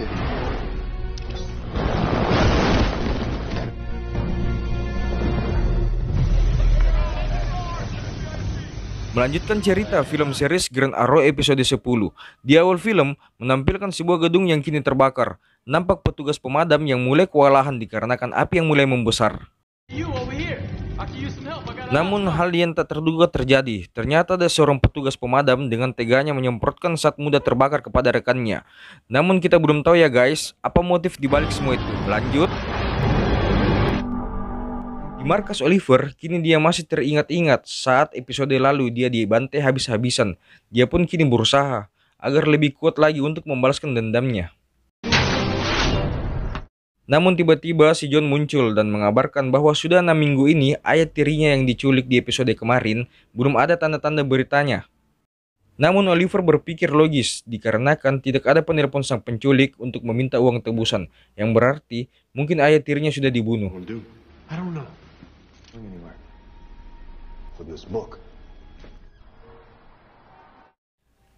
city. Melanjutkan cerita film series Green Arrow episode 10. Di awal film, menampilkan sebuah gedung yang kini terbakar. Nampak petugas pemadam yang mulai kewalahan dikarenakan api yang mulai membesar. Namun hal yang tak terduga terjadi. Ternyata ada seorang petugas pemadam dengan teganya menyemprotkan saat muda terbakar kepada rekannya. Namun kita belum tahu ya guys, apa motif dibalik semua itu. Lanjut. Di markas Oliver, kini dia masih teringat-ingat saat episode lalu dia dibantai habis-habisan. Dia pun kini berusaha agar lebih kuat lagi untuk membalaskan dendamnya. Namun tiba-tiba si John muncul dan mengabarkan bahwa sudah 6 minggu ini ayah tirinya yang diculik di episode kemarin belum ada tanda-tanda beritanya. Namun Oliver berpikir logis dikarenakan tidak ada penelpon sang penculik untuk meminta uang tebusan, yang berarti mungkin ayah tirinya sudah dibunuh.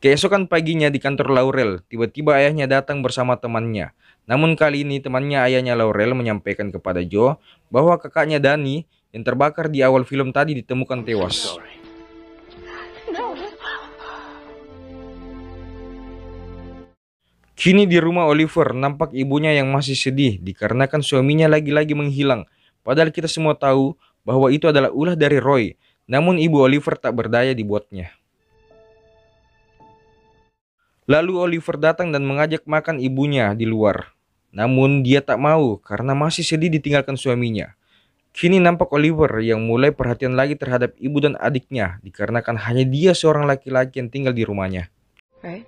Keesokan paginya di kantor Laurel, tiba-tiba ayahnya datang bersama temannya. Namun kali ini temannya ayahnya Laurel menyampaikan kepada Joe bahwa kakaknya Danny yang terbakar di awal film tadi ditemukan tewas. Kini di rumah Oliver nampak ibunya yang masih sedih dikarenakan suaminya lagi-lagi menghilang. Padahal kita semua tahu bahwa itu adalah ulah dari Roy. Namun ibu Oliver tak berdaya dibuatnya. Lalu Oliver datang dan mengajak makan ibunya di luar. Namun dia tak mau karena masih sedih ditinggalkan suaminya. Kini nampak Oliver yang mulai perhatian lagi terhadap ibu dan adiknya dikarenakan hanya dia seorang laki-laki yang tinggal di rumahnya. Right.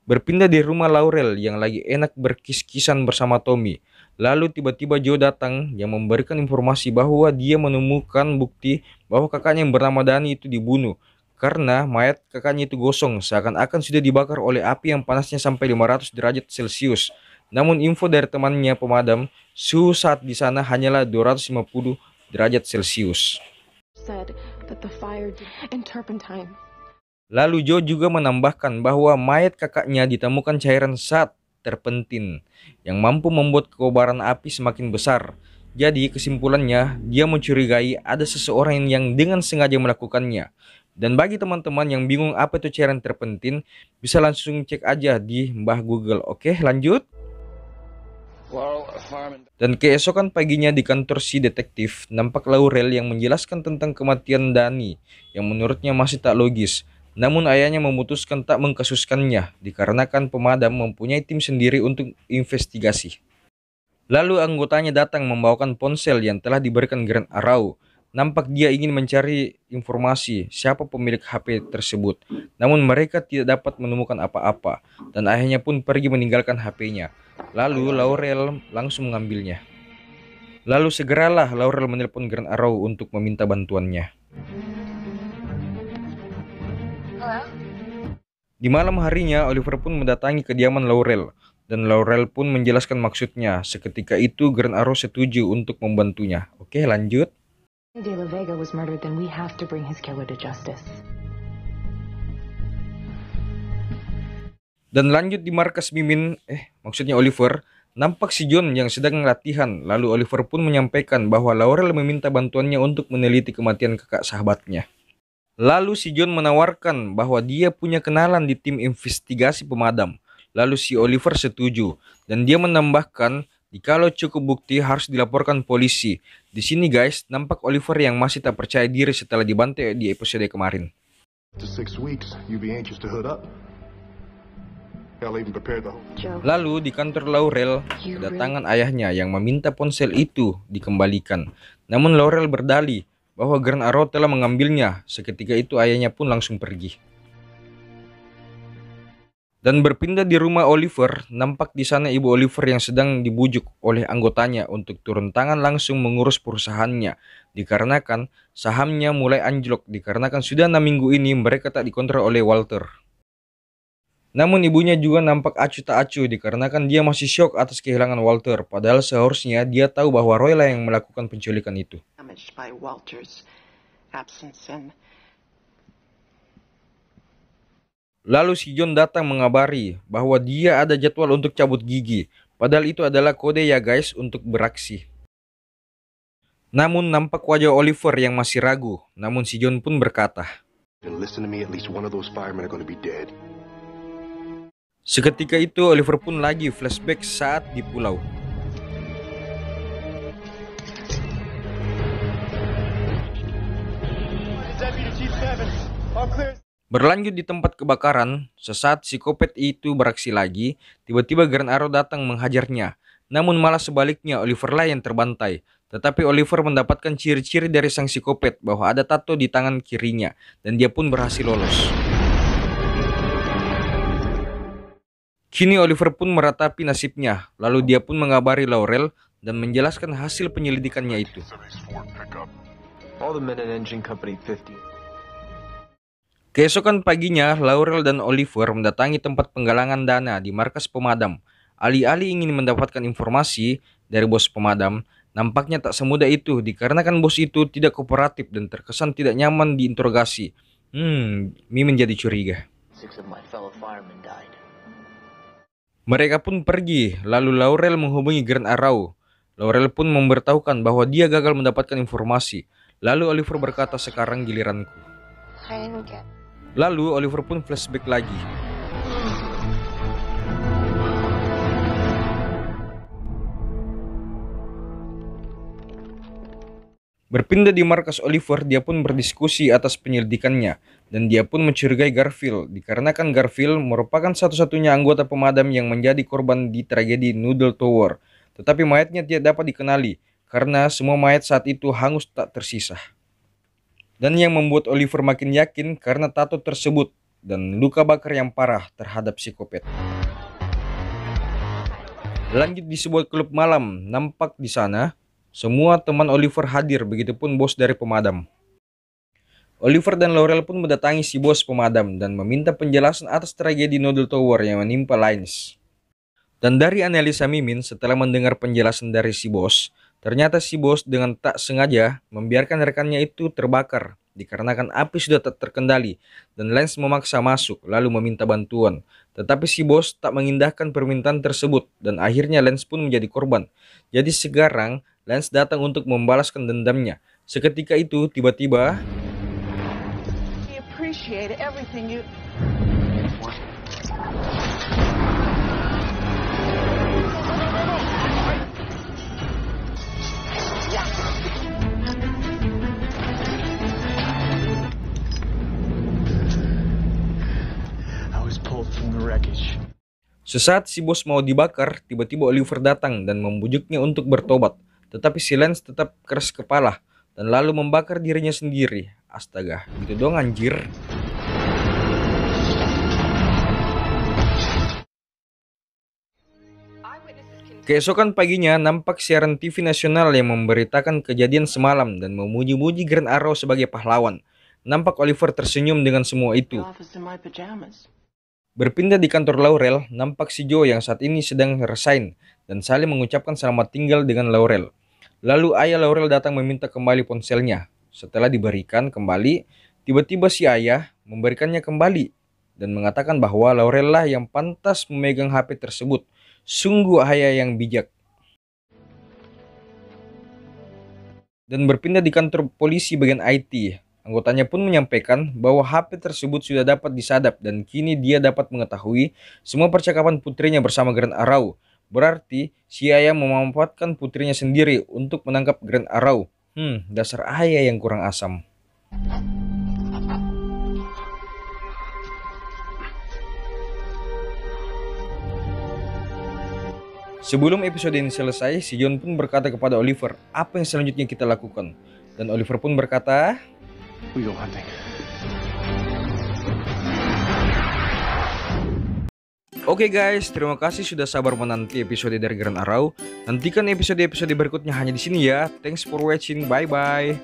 Berpindah di rumah Laurel yang lagi enak berkis-kisan bersama Tommy. Lalu tiba-tiba Joe datang yang memberikan informasi bahwa dia menemukan bukti bahwa kakaknya yang bernama Danny itu dibunuh. Karena mayat kakaknya itu gosong seakan-akan sudah dibakar oleh api yang panasnya sampai 500 derajat Celcius. Namun info dari temannya pemadam, suhu saat di sana hanyalah 250 derajat Celcius. Lalu Joe juga menambahkan bahwa mayat kakaknya ditemukan cairan zat terpentin yang mampu membuat kobaran api semakin besar. Jadi kesimpulannya dia mencurigai ada seseorang yang dengan sengaja melakukannya. Dan bagi teman-teman yang bingung apa itu cairan terpentin, bisa langsung cek aja di Mbah Google. Oke, lanjut. Dan keesokan paginya di kantor si detektif, nampak Laurel yang menjelaskan tentang kematian Danny yang menurutnya masih tak logis. Namun ayahnya memutuskan tak mengkasuskannya dikarenakan pemadam mempunyai tim sendiri untuk investigasi. Lalu anggotanya datang membawakan ponsel yang telah diberikan Green Arrow. Nampak dia ingin mencari informasi siapa pemilik HP tersebut. Namun mereka tidak dapat menemukan apa-apa dan ayahnya pun pergi meninggalkan HP-nya. Lalu Laurel langsung mengambilnya. Lalu segeralah Laurel menelpon Green Arrow untuk meminta bantuannya. Di malam harinya, Oliver pun mendatangi kediaman Laurel, dan Laurel pun menjelaskan maksudnya. Seketika itu, Green Arrow setuju untuk membantunya. Oke, lanjut. De La Vega was murdered, then we have to bring his killer to justice. Dan lanjut di markas Mimin, maksudnya Oliver, nampak si John yang sedang latihan. Lalu Oliver pun menyampaikan bahwa Laurel meminta bantuannya untuk meneliti kematian kakak sahabatnya. Lalu si John menawarkan bahwa dia punya kenalan di tim investigasi pemadam. Lalu si Oliver setuju dan dia menambahkan jikalau cukup bukti harus dilaporkan polisi. Di sini guys, nampak Oliver yang masih tak percaya diri setelah dibantai di episode kemarin. Lalu di kantor Laurel, kedatangan ayahnya yang meminta ponsel itu dikembalikan. Namun Laurel berdalih bahwa Green Arrow telah mengambilnya. Seketika itu ayahnya pun langsung pergi. Dan berpindah di rumah Oliver, nampak di sana ibu Oliver yang sedang dibujuk oleh anggotanya untuk turun tangan langsung mengurus perusahaannya. Dikarenakan sahamnya mulai anjlok dikarenakan sudah 6 minggu ini mereka tak dikontrol oleh Walter. Namun ibunya juga nampak acuh tak acuh dikarenakan dia masih syok atas kehilangan Walter. Padahal seharusnya dia tahu bahwa Roy lah yang melakukan penculikan itu. Lalu si John datang mengabari bahwa dia ada jadwal untuk cabut gigi. Padahal itu adalah kode ya guys untuk beraksi. Namun nampak wajah Oliver yang masih ragu. Namun si John pun berkata, seketika itu Oliver pun lagi flashback saat di pulau. Berlanjut di tempat kebakaran, sesaat psikopat itu beraksi lagi, tiba-tiba Green Arrow datang menghajarnya. Namun malah sebaliknya Oliver lah yang terbantai. Tetapi Oliver mendapatkan ciri-ciri dari sang psikopat bahwa ada tato di tangan kirinya, dan dia pun berhasil lolos. Kini Oliver pun meratapi nasibnya, lalu dia pun mengabari Laurel dan menjelaskan hasil penyelidikannya itu. Keesokan paginya, Laurel dan Oliver mendatangi tempat penggalangan dana di markas pemadam. Alih-alih ingin mendapatkan informasi dari bos pemadam, nampaknya tak semudah itu dikarenakan bos itu tidak kooperatif dan terkesan tidak nyaman diinterogasi. Mi menjadi curiga. Mereka pun pergi, lalu Laurel menghubungi Green Arrow. Laurel pun memberitahukan bahwa dia gagal mendapatkan informasi. Lalu Oliver berkata, sekarang giliranku. Lalu Oliver pun flashback lagi. Berpindah di markas Oliver, dia pun berdiskusi atas penyelidikannya. Dan dia pun mencurigai Garfield, dikarenakan Garfield merupakan satu-satunya anggota pemadam yang menjadi korban di tragedi Noodle Tower. Tetapi mayatnya tidak dapat dikenali, karena semua mayat saat itu hangus tak tersisa. Dan yang membuat Oliver makin yakin karena tato tersebut dan luka bakar yang parah terhadap psikopat. Lanjut di sebuah klub malam, nampak di sana semua teman Oliver hadir, begitupun bos dari pemadam. Oliver dan Laurel pun mendatangi si bos pemadam dan meminta penjelasan atas tragedi Noodle Tower yang menimpa Lines. Dan dari analisa Mimin setelah mendengar penjelasan dari si bos, ternyata si bos dengan tak sengaja membiarkan rekannya itu terbakar dikarenakan api sudah tak terkendali dan Lance memaksa masuk lalu meminta bantuan. Tetapi si bos tak mengindahkan permintaan tersebut dan akhirnya Lance pun menjadi korban. Jadi sekarang Lance datang untuk membalaskan dendamnya. Seketika itu tiba-tiba sesaat si bos mau dibakar, tiba-tiba Oliver datang dan membujuknya untuk bertobat. Tetapi si Lance tetap keras kepala dan lalu membakar dirinya sendiri. Astaga, gitu dong anjir. Keesokan paginya nampak siaran TV nasional yang memberitakan kejadian semalam dan memuji-muji Green Arrow sebagai pahlawan. Nampak Oliver tersenyum dengan semua itu. Berpindah di kantor Laurel, nampak si Joe yang saat ini sedang resign dan saling mengucapkan selamat tinggal dengan Laurel. Lalu ayah Laurel datang meminta kembali ponselnya. Setelah diberikan kembali, tiba-tiba si ayah memberikannya kembali dan mengatakan bahwa Laurel lah yang pantas memegang HP tersebut. Sungguh ayah yang bijak. Dan berpindah di kantor polisi bagian IT. Anggotanya pun menyampaikan bahwa HP tersebut sudah dapat disadap dan kini dia dapat mengetahui semua percakapan putrinya bersama Green Arrow. Berarti si ayah memanfaatkan putrinya sendiri untuk menangkap Green Arrow. Dasar ayah yang kurang asam. Sebelum episode ini selesai, si John pun berkata kepada Oliver, apa yang selanjutnya kita lakukan? Dan Oliver pun berkata, We go hunting. Oke guys, terima kasih sudah sabar menanti episode dari Green Arrow. Nantikan episode-episode berikutnya hanya di sini ya. Thanks for watching, bye bye.